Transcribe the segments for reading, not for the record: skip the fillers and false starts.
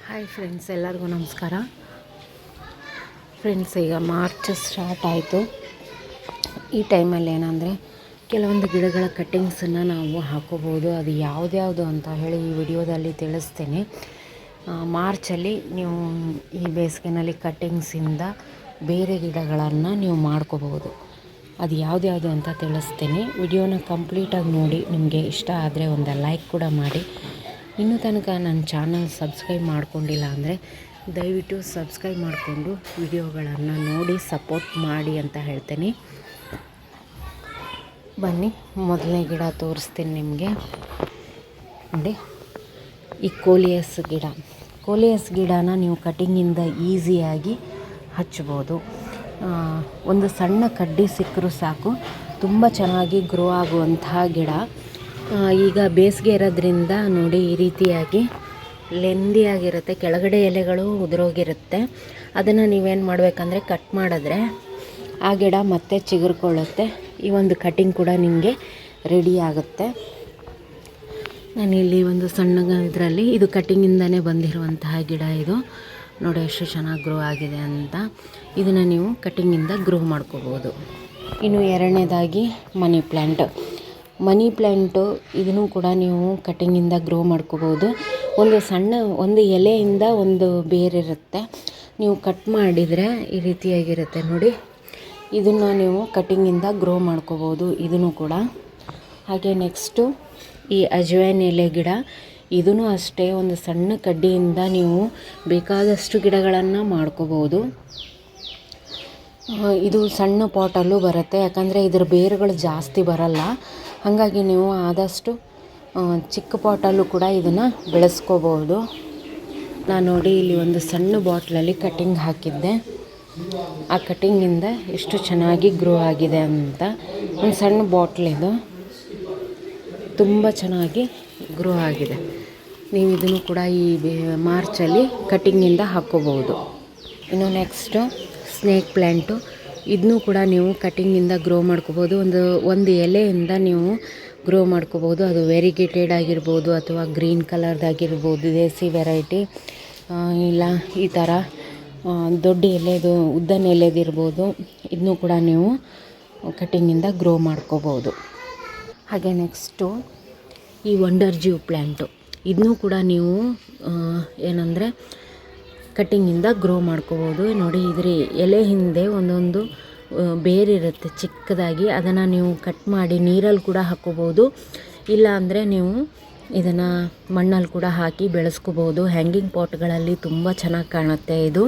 Hi friends, ಎಲ್ಲರಿಗೂ ನಮಸ್ಕಾರ. Friends, ಈಗ ಮಾರ್ಚ್ ಸ್ಟಾರ್ಟ್ ಆಯಿತು. ಈ ಟೈಮಲ್ಲಿ ಏನಂದರೆ ಕೆಲವೊಂದು ಗಿಡಗಳ ಕಟ್ಟಿಂಗ್ಸನ್ನು ನಾವು ಹಾಕೋಬೋದು. ಅದು ಯಾವುದ್ಯಾವುದು ಅಂತ ಹೇಳಿ ಈ ವಿಡಿಯೋದಲ್ಲಿ ತಿಳಿಸ್ತೇನೆ. ಮಾರ್ಚಲ್ಲಿ ನೀವು ಈ ಬೇಸಿಗೆನಲ್ಲಿ ಕಟ್ಟಿಂಗ್ಸಿಂದ ಬೇರೆ ಗಿಡಗಳನ್ನು ನೀವು ಮಾಡ್ಕೋಬೋದು. ಅದು ಯಾವುದ್ಯಾವುದು ಅಂತ ತಿಳಿಸ್ತೇನೆ. ವಿಡಿಯೋನ ಕಂಪ್ಲೀಟಾಗಿ ನೋಡಿ. ನಿಮಗೆ ಇಷ್ಟ ಆದರೆ ಒಂದು ಲೈಕ್ ಕೂಡ ಮಾಡಿ. ಇನ್ನೂ ತನಕ ನನ್ನ ಚಾನಲ್ ಸಬ್ಸ್ಕ್ರೈಬ್ ಮಾಡ್ಕೊಂಡಿಲ್ಲ ಅಂದರೆ ದಯವಿಟ್ಟು ಸಬ್ಸ್ಕ್ರೈಬ್ ಮಾಡಿಕೊಂಡು ವಿಡಿಯೋಗಳನ್ನು ನೋಡಿ ಸಪೋರ್ಟ್ ಮಾಡಿ ಅಂತ ಹೇಳ್ತೇನೆ. ಬನ್ನಿ, ಮೊದಲನೇ ಗಿಡ ತೋರಿಸ್ತೀನಿ ನಿಮಗೆ. ನೋಡಿ, ಈ ಕೋಲಿಯಸ್ ಗಿಡನ ನೀವು ಕಟಿಂಗಿಂದ ಈಸಿಯಾಗಿ ಹಚ್ಬೋದು. ಒಂದು ಸಣ್ಣ ಕಡ್ಡಿ ಸಿಕ್ಕರೂ ಸಾಕು, ತುಂಬ ಚೆನ್ನಾಗಿ ಗ್ರೋ ಆಗುವಂತಹ ಗಿಡ. ಈಗ ಬೇಸಿಗೆ ಇರೋದ್ರಿಂದ ನೋಡಿ, ಈ ರೀತಿಯಾಗಿ ಲೆಂದಿಯಾಗಿರುತ್ತೆ. ಕೆಳಗಡೆ ಎಲೆಗಳು ಉದುರೋಗಿರುತ್ತೆ. ಅದನ್ನು ನೀವೇನು ಮಾಡಬೇಕಂದ್ರೆ ಕಟ್ ಮಾಡಿದ್ರೆ ಆ ಗಿಡ ಮತ್ತೆ ಚಿಗುರ್ಕೊಳ್ಳುತ್ತೆ. ಈ ಒಂದು ಕಟಿಂಗ್ ಕೂಡ ನಿಮಗೆ ರೆಡಿ ಆಗುತ್ತೆ. ನಾನಿಲ್ಲಿ ಒಂದು ಸಣ್ಣ ಇದರಲ್ಲಿ ಇದು ಕಟಿಂಗಿಂದನೇ ಬಂದಿರುವಂತಹ ಗಿಡ. ಇದು ನೋಡಿ ಎಷ್ಟು ಚೆನ್ನಾಗಿ ಗ್ರೋ ಆಗಿದೆ ಅಂತ. ಇದನ್ನು ನೀವು ಕಟಿಂಗಿಂದ ಗ್ರೋ ಮಾಡ್ಕೋಬೋದು. ಇನ್ನು ಎರಡನೇದಾಗಿ ಮನಿ ಪ್ಲ್ಯಾಂಟು ಇದನ್ನು ಕೂಡ ನೀವು ಕಟಿಂಗಿಂದ ಗ್ರೋ ಮಾಡ್ಕೋಬೋದು. ಒಂದು ಎಲೆಯಿಂದ ಒಂದು ಬೇರಿರುತ್ತೆ. ನೀವು ಕಟ್ ಮಾಡಿದರೆ ಈ ರೀತಿಯಾಗಿರುತ್ತೆ ನೋಡಿ. ಇದನ್ನು ನೀವು ಕಟಿಂಗಿಂದ ಗ್ರೋ ಮಾಡ್ಕೋಬೋದು, ಇದನ್ನು ಕೂಡ. ಹಾಗೆ ನೆಕ್ಸ್ಟು ಈ ಅಜ್ವೈನ್ ಎಲೆ ಗಿಡ. ಇದೂ ಅಷ್ಟೇ, ಒಂದು ಸಣ್ಣ ಕಡ್ಡಿಯಿಂದ ನೀವು ಬೇಕಾದಷ್ಟು ಗಿಡಗಳನ್ನು ಮಾಡ್ಕೋಬೋದು. ಇದು ಸಣ್ಣ ಪಾಟಲ್ಲೂ ಬರುತ್ತೆ, ಯಾಕಂದರೆ ಇದರ ಬೇರುಗಳು ಜಾಸ್ತಿ ಬರಲ್ಲ. ಹಾಗಾಗಿ ನೀವು ಆದಷ್ಟು ಚಿಕ್ಕ ಪಾಟಲ್ಲೂ ಕೂಡ ಇದನ್ನು ಬೆಳೆಸ್ಕೋಬೋದು. ನಾನು ನೋಡಿ ಇಲ್ಲಿ ಒಂದು ಸಣ್ಣ ಬಾಟ್ಲಲ್ಲಿ ಕಟಿಂಗ್ ಹಾಕಿದ್ದೆ. ಆ ಕಟಿಂಗಿಂದ ಎಷ್ಟು ಚೆನ್ನಾಗಿ ಗ್ರೋ ಆಗಿದೆ ಅಂತ. ಒಂದು ಸಣ್ಣ ಬಾಟ್ಲಿದು ತುಂಬ ಚೆನ್ನಾಗಿ ಗ್ರೋ ಆಗಿದೆ. ನೀವು ಇದನ್ನು ಕೂಡ ಈ ಮಾರ್ಚಲ್ಲಿ ಕಟಿಂಗಿಂದ ಹಾಕ್ಕೋಬೋದು. ಇನ್ನು ನೆಕ್ಸ್ಟು ಸ್ನೇಕ್ ಪ್ಲ್ಯಾಂಟು. ಇದನ್ನೂ ಕೂಡ ನೀವು ಕಟಿಂಗಿಂದ ಗ್ರೋ ಮಾಡ್ಕೋಬೋದು. ಒಂದು ಎಲೆಯಿಂದ ನೀವು ಗ್ರೋ ಮಾಡ್ಕೋಬೋದು. ಅದು ವೆರಿಗೇಟೆಡ್ ಆಗಿರ್ಬೋದು ಅಥವಾ ಗ್ರೀನ್ ಕಲರ್ದಾಗಿರ್ಬೋದು, ದೇಸಿ ವೆರೈಟಿ, ಇಲ್ಲ ಈ ಥರ ದೊಡ್ಡ ಎಲೆದು ಉದ್ದನ ಎಲೆದಿರ್ಬೋದು. ಇದನ್ನೂ ಕೂಡ ನೀವು ಕಟಿಂಗಿಂದ ಗ್ರೋ ಮಾಡ್ಕೋಬೋದು. ಹಾಗೆ ನೆಕ್ಸ್ಟು ಈ ವಂಡರ್ ಜ್ಯೂ ಪ್ಲ್ಯಾಂಟು. ಇದನ್ನೂ ಕೂಡ ನೀವು ಏನಂದರೆ ಕಟ್ಟಿಂಗಿಂದ ಗ್ರೋ ಮಾಡ್ಕೋಬೋದು. ನೋಡಿ, ಇದ್ರ ಎಲೆ ಹಿಂದೆ ಒಂದೊಂದು ಬೇರಿರುತ್ತೆ ಚಿಕ್ಕದಾಗಿ. ಅದನ್ನು ನೀವು ಕಟ್ ಮಾಡಿ ನೀರಲ್ಲಿ ಕೂಡ ಹಾಕ್ಕೋಬೋದು. ಇಲ್ಲ ಅಂದರೆ ನೀವು ಇದನ್ನು ಮಣ್ಣಲ್ಲಿ ಕೂಡ ಹಾಕಿ ಬೆಳೆಸ್ಕೋಬೋದು. ಹ್ಯಾಂಗಿಂಗ್ ಪಾಟ್ಗಳಲ್ಲಿ ತುಂಬ ಚೆನ್ನಾಗಿ ಕಾಣುತ್ತೆ ಇದು.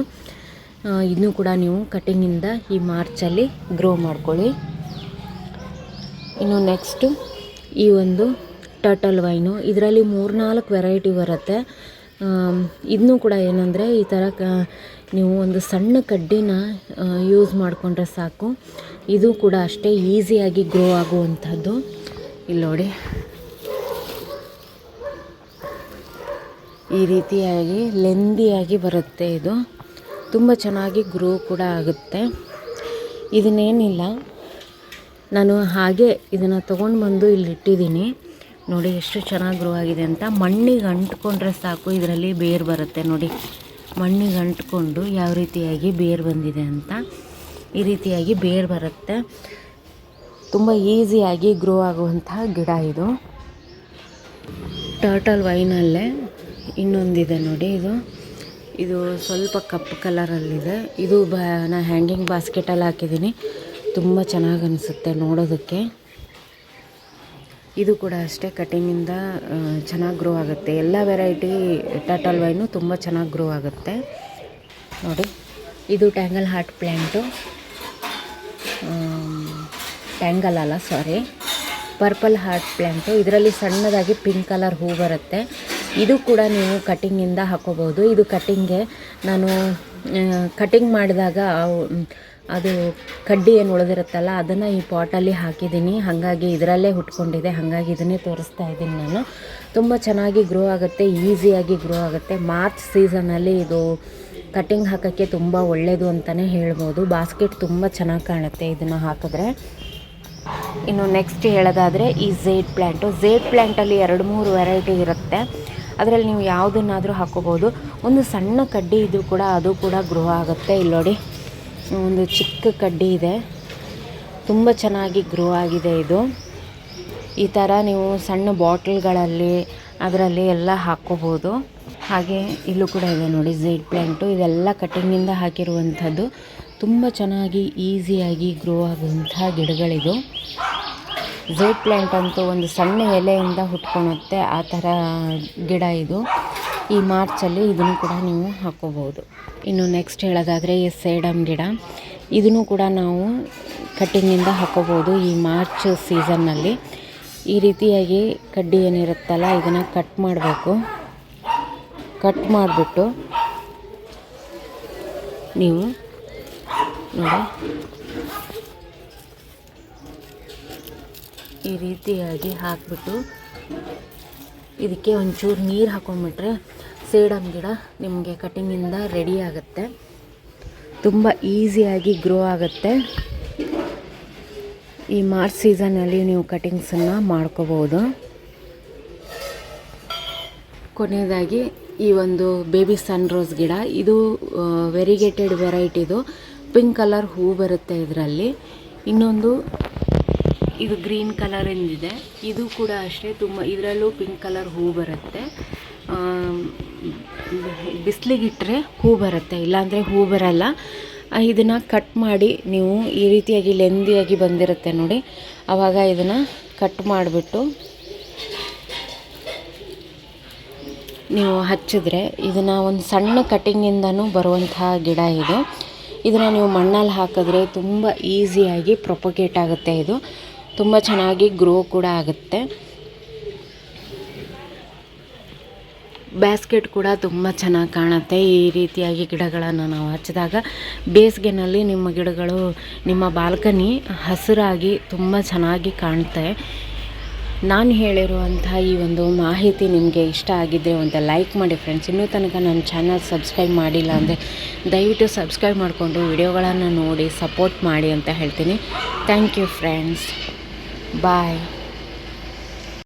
ಇದನ್ನು ಕೂಡ ನೀವು ಕಟ್ಟಿಂಗಿಂದ ಈ ಮಾರ್ಚಲ್ಲಿ ಗ್ರೋ ಮಾಡ್ಕೊಳ್ಳಿ. ಇನ್ನು ನೆಕ್ಸ್ಟು ಈ ಒಂದು ಟರ್ಟಲ್ ವೈನು. ಇದರಲ್ಲಿ 3-4 ವೆರೈಟಿ ಬರುತ್ತೆ. ಇದನ್ನೂ ಕೂಡ ಏನಂದರೆ ಈ ಥರ ನೀವು ಒಂದು ಸಣ್ಣ ಕಡ್ಡಿನ ಯೂಸ್ ಮಾಡಿಕೊಂಡ್ರೆ ಸಾಕು. ಇದು ಕೂಡ ಅಷ್ಟೇ ಈಸಿಯಾಗಿ ಗ್ರೋ ಆಗುವಂಥದ್ದು. ಇಲ್ಲಿ ನೋಡಿ, ಈ ರೀತಿಯಾಗಿ ಲೆಂದಿಯಾಗಿ ಬರುತ್ತೆ. ಇದು ತುಂಬ ಚೆನ್ನಾಗಿ ಗ್ರೋ ಕೂಡ ಆಗುತ್ತೆ. ಇದನ್ನೇನಿಲ್ಲ, ನಾನು ಹಾಗೆ ಇದನ್ನು ತೊಗೊಂಡು ಬಂದು ಇಲ್ಲಿ ಇಟ್ಟಿದ್ದೀನಿ. ನೋಡಿ ಎಷ್ಟು ಚೆನ್ನಾಗಿ ಗ್ರೋ ಆಗಿದೆ ಅಂತ. ಮಣ್ಣಿಗೆ ಅಂಟ್ಕೊಂಡ್ರೆ ಸಾಕು, ಇದರಲ್ಲಿ ಬೇರು ಬರುತ್ತೆ. ನೋಡಿ, ಮಣ್ಣಿಗೆ ಅಂಟ್ಕೊಂಡು ಯಾವ ರೀತಿಯಾಗಿ ಬೇರು ಬಂದಿದೆ ಅಂತ. ಈ ರೀತಿಯಾಗಿ ಬೇರು ಬರುತ್ತೆ. ತುಂಬ ಈಸಿಯಾಗಿ ಗ್ರೋ ಆಗುವಂತಹ ಗಿಡ ಇದು. ಟರ್ಟಲ್ ವೈನಲ್ಲೇ ಇನ್ನೊಂದಿದೆ ನೋಡಿ. ಇದು ಸ್ವಲ್ಪ ಕಪ್ಪು ಕಲರಲ್ಲಿದೆ. ಇದು ನಾನು ಹ್ಯಾಂಗಿಂಗ್ ಬಾಸ್ಕೆಟಲ್ಲಿ ಹಾಕಿದ್ದೀನಿ. ತುಂಬ ಚೆನ್ನಾಗಿ ಅನಿಸುತ್ತೆ ನೋಡೋದಕ್ಕೆ. ಇದು ಕೂಡ ಅಷ್ಟೇ ಕಟಿಂಗಿಂದ ಚೆನ್ನಾಗಿ ಗ್ರೋ ಆಗುತ್ತೆ. ಎಲ್ಲ ವೆರೈಟಿ ಟರ್ಟಲ್ ವೈನು ತುಂಬ ಚೆನ್ನಾಗಿ ಗ್ರೋ ಆಗುತ್ತೆ. ನೋಡಿ, ಇದು ಟ್ಯಾಂಗಲ್ heart plant. Purple heart plant. ಇದರಲ್ಲಿ ಸಣ್ಣದಾಗಿ ಪಿಂಕ್ ಕಲರ್ ಹೂ ಬರುತ್ತೆ. ಇದು ಕೂಡ ನೀವು ಕಟಿಂಗಿಂದ ಹಾಕೋಬೋದು. ಇದು ಕಟಿಂಗ್ಗೆ ನಾನು ಕಟಿಂಗ್ ಮಾಡಿದಾಗ ಅದು ಕಡ್ಡಿ ಏನು ಉಳಿದಿರುತ್ತಲ್ಲ ಅದನ್ನು ಈ ಪಾಟಲ್ಲಿ ಹಾಕಿದ್ದೀನಿ. ಹಾಗಾಗಿ ಇದರಲ್ಲೇ ಹುಟ್ಕೊಂಡಿದೆ. ಹಾಗಾಗಿ ಇದನ್ನೇ ತೋರಿಸ್ತಾ ಇದ್ದೀನಿ ನಾನು. ತುಂಬ ಚೆನ್ನಾಗಿ ಗ್ರೋ ಆಗುತ್ತೆ, ಈಸಿಯಾಗಿ ಗ್ರೋ ಆಗುತ್ತೆ. ಮಾರ್ಚ್ ಸೀಸನಲ್ಲಿ ಇದು ಕಟಿಂಗ್ ಹಾಕೋಕ್ಕೆ ತುಂಬ ಒಳ್ಳೆಯದು ಅಂತಲೇ ಹೇಳ್ಬೋದು. ಬಾಸ್ಕೆಟ್ ತುಂಬ ಚೆನ್ನಾಗಿ ಕಾಣುತ್ತೆ ಇದನ್ನು ಹಾಕಿದ್ರೆ. ಇನ್ನು ನೆಕ್ಸ್ಟ್ ಹೇಳೋದಾದರೆ ಈ ಝೇಡ್ ಪ್ಲ್ಯಾಂಟಲ್ಲಿ 2-3 ವೆರೈಟಿ ಇರುತ್ತೆ. ಅದರಲ್ಲಿ ನೀವು ಯಾವುದನ್ನಾದರೂ ಹಾಕ್ಕೋಬೋದು. ಒಂದು ಸಣ್ಣ ಕಡ್ಡಿ ಇದ್ದರೂ ಕೂಡ ಅದು ಕೂಡ ಗ್ರೋ ಆಗುತ್ತೆ. ಇಲ್ಲಿ ನೋಡಿ ಒಂದು ಚಿಕ್ಕ ಕಡ್ಡಿ ಇದೆ, ತುಂಬ ಚೆನ್ನಾಗಿ ಗ್ರೋ ಆಗಿದೆ ಇದು. ಈ ಥರ ನೀವು ಸಣ್ಣ ಬಾಟಲ್ಗಳಲ್ಲಿ ಅದರಲ್ಲಿ ಎಲ್ಲ ಹಾಕ್ಕೋಬೋದು. ಹಾಗೆ ಇಲ್ಲೂ ಕೂಡ ಇದೆ ನೋಡಿ ಝೇಡ್ ಪ್ಲ್ಯಾಂಟು. ಇದೆಲ್ಲ ಕಟಿಂಗಿಂದ ಹಾಕಿರುವಂಥದ್ದು. ತುಂಬ ಚೆನ್ನಾಗಿ ಈಸಿಯಾಗಿ ಗ್ರೋ ಆಗುವಂಥ ಗಿಡಗಳಿದು. ಝೇಡ್ ಪ್ಲ್ಯಾಂಟ್ ಅಂತೂ ಒಂದು ಸಣ್ಣ ಎಲೆಯಿಂದ ಹುಟ್ಕೊಳುತ್ತೆ, ಆ ಥರ ಗಿಡ ಇದು. ಈ ಮಾರ್ಚಲ್ಲಿ ಇದನ್ನು ಕೂಡ ನೀವು ಹಾಕ್ಕೋಬೋದು. ಇನ್ನು ನೆಕ್ಸ್ಟ್ ಹೇಳೋದಾದರೆ ಈ ಸೇಡಮ್ ಗಿಡ, ಇದನ್ನು ಕೂಡ ನಾವು ಕಟ್ಟಿಂಗಿಂದ ಹಾಕ್ಕೋಬೋದು. ಈ ಮಾರ್ಚ್ ಸೀಸನ್ನಲ್ಲಿ ಈ ರೀತಿಯಾಗಿ ಕಡ್ಡಿ ಏನಿರುತ್ತಲ್ಲ ಇದನ್ನು ಕಟ್ ಮಾಡಬೇಕು. ಕಟ್ ಮಾಡಿಬಿಟ್ಟು ನೀವು ನೋಡಿ ಈ ರೀತಿಯಾಗಿ ಹಾಕಿಬಿಟ್ಟು ಇದಕ್ಕೆ ಒಂಚೂರು ನೀರು ಹಾಕೊಂಡ್ಬಿಟ್ರೆ ಸೇಡಮ್ ಗಿಡ ನಿಮಗೆ ಕಟಿಂಗಿಂದ ರೆಡಿ ಆಗುತ್ತೆ. ತುಂಬ ಈಸಿಯಾಗಿ ಗ್ರೋ ಆಗುತ್ತೆ. ಈ ಮಾರ್ಚ್ ಸೀಸನಲ್ಲಿ ನೀವು ಕಟಿಂಗ್ಸನ್ನು ಮಾಡ್ಕೋಬೋದು. ಕೊನೆಯದಾಗಿ ಈ ಒಂದು ಬೇಬಿ ಸನ್ ರೋಸ್ ಗಿಡ, ಇದು ವೆರಿಗೇಟೆಡ್ ವೆರೈಟಿದು. ಪಿಂಕ್ ಕಲರ್ ಹೂ ಬರುತ್ತೆ ಇದರಲ್ಲಿ. ಇನ್ನೊಂದು ಇದು ಗ್ರೀನ್ ಕಲರಿಂದಿದೆ, ಇದು ಕೂಡ ಅಷ್ಟೇ ತುಂಬ, ಇದರಲ್ಲೂ ಪಿಂಕ್ ಕಲರ್ ಹೂ ಬರುತ್ತೆ. ಬಿಸಿಲಿಗಿಟ್ಟರೆ ಹೂ ಬರುತ್ತೆ, ಇಲ್ಲಾಂದರೆ ಹೂ ಬರಲ್ಲ. ಇದನ್ನು ಕಟ್ ಮಾಡಿ ನೀವು ಈ ರೀತಿಯಾಗಿ ಲೆಂದಿಯಾಗಿ ಬಂದಿರುತ್ತೆ ನೋಡಿ, ಆವಾಗ ಇದನ್ನು ಕಟ್ ಮಾಡಿಬಿಟ್ಟು ನೀವು ಹಚ್ಚಿದ್ರೆ ಇದನ್ನು ಒಂದು ಸಣ್ಣ ಕಟಿಂಗಿಂದನೂ ಬರುವಂತಹ ಗಿಡ ಇದು. ಇದನ್ನು ನೀವು ಮಣ್ಣಲ್ಲಿ ಹಾಕಿದ್ರೆ ತುಂಬ ಈಸಿಯಾಗಿ ಪ್ರೊಪಗೇಟ್ ಆಗುತ್ತೆ. ಇದು ತುಂಬ ಚೆನ್ನಾಗಿ ಗ್ರೋ ಕೂಡ ಆಗುತ್ತೆ. ಬ್ಯಾಸ್ಕೆಟ್ ಕೂಡ ತುಂಬ ಚೆನ್ನಾಗಿ ಕಾಣುತ್ತೆ. ಈ ರೀತಿಯಾಗಿ ಗಿಡಗಳನ್ನು ನಾವು ಹಚ್ಚಿದಾಗ ಬೇಸಿಗೆನಲ್ಲಿ ನಿಮ್ಮ ಗಿಡಗಳು, ನಿಮ್ಮ ಬಾಲ್ಕನಿ ಹಸಿರಾಗಿ ತುಂಬ ಚೆನ್ನಾಗಿ ಕಾಣುತ್ತೆ. ನಾನು ಹೇಳಿರುವಂಥ ಈ ಒಂದು ಮಾಹಿತಿ ನಿಮಗೆ ಇಷ್ಟ ಆಗಿದ್ದರೆ ಒಂದು ಲೈಕ್ ಮಾಡಿ ಫ್ರೆಂಡ್ಸ್. ಇನ್ನೂ ತನಕ ನನ್ನ ಚಾನಲ್ ಸಬ್ಸ್ಕ್ರೈಬ್ ಮಾಡಿಲ್ಲ ಅಂದರೆ ದಯವಿಟ್ಟು ಸಬ್ಸ್ಕ್ರೈಬ್ ಮಾಡಿಕೊಂಡು ವಿಡಿಯೋಗಳನ್ನು ನೋಡಿ ಸಪೋರ್ಟ್ ಮಾಡಿ ಅಂತ ಹೇಳ್ತೀನಿ. Thank you friends, bye.